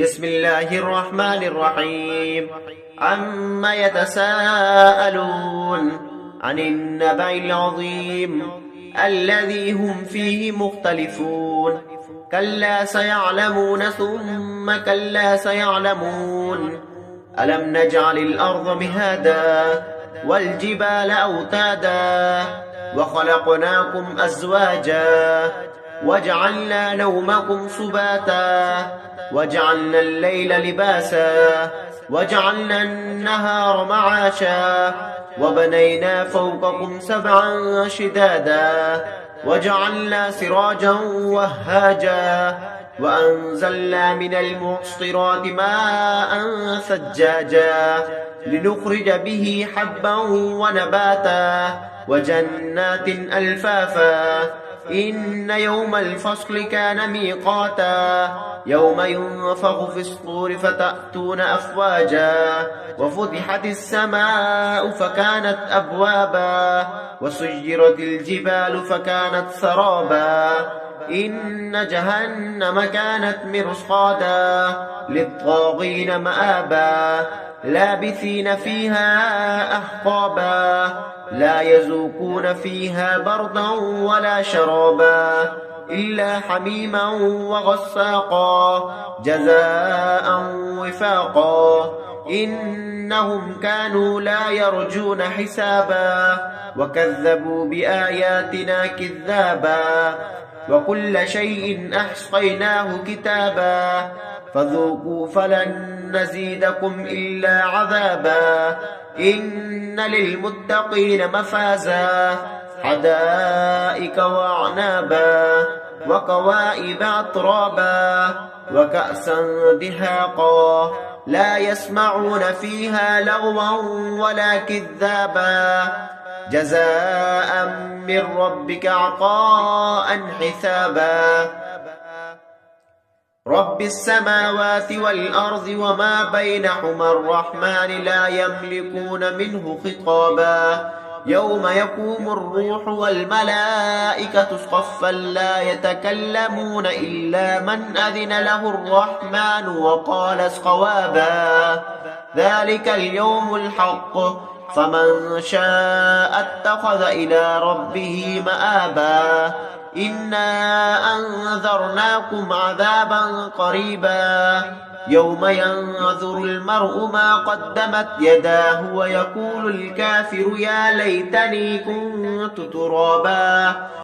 بسم الله الرحمن الرحيم. عما يتساءلون عن النبأ العظيم الذي هم فيه مختلفون. كلا سيعلمون ثم كلا سيعلمون. ألم نجعل الأرض مهادا والجبال أوتادا وخلقناكم أزواجا وجعلنا نومكم سباتا وجعلنا الليل لباسا وجعلنا النهار معاشا وبنينا فوقكم سبعا شدادا وجعلنا سراجا وهاجا وأنزلنا من المعصرات ماء ثجاجا لنخرج به حبا ونباتا وجنات ألفافا. إن يوم الفصل كان ميقاتا يوم ينفخ في الصور فتأتون أفواجا وفتحت السماء فكانت أبوابا وسيرت الجبال فكانت سرابا. إن جهنم كانت مرصادا للطاغين مآبا لابثين فيها أحقابا لا يذوقون فيها بردا ولا شرابا إلا حميما وغساقا جزاء وفاقا. إنهم كانوا لا يرجون حسابا وكذبوا بآياتنا كذابا وكل شيء أحصيناه كتابا فذوقوا فلن نزيدكم إلا عذابا. إن للمتقين مفازا حدائق وأعنابا وكواعب أترابا وكأسا دهاقا لا يسمعون فيها لغوا ولا كذابا جزاء من ربك عطاء حسابا. رب السماوات والأرض وما بينهما الرحمن لا يملكون منه خطابا. يوم يقوم الروح والملائكة صفا لا يتكلمون إلا من أذن له الرحمن وقال صوابا. ذلك اليوم الحق فمن شاء اتخذ إلى ربه مآبا. إنا أنذرناكم عذابا قريبا يوم ينظر المرء ما قدمت يداه ويقول الكافر يا ليتني كنت ترابا.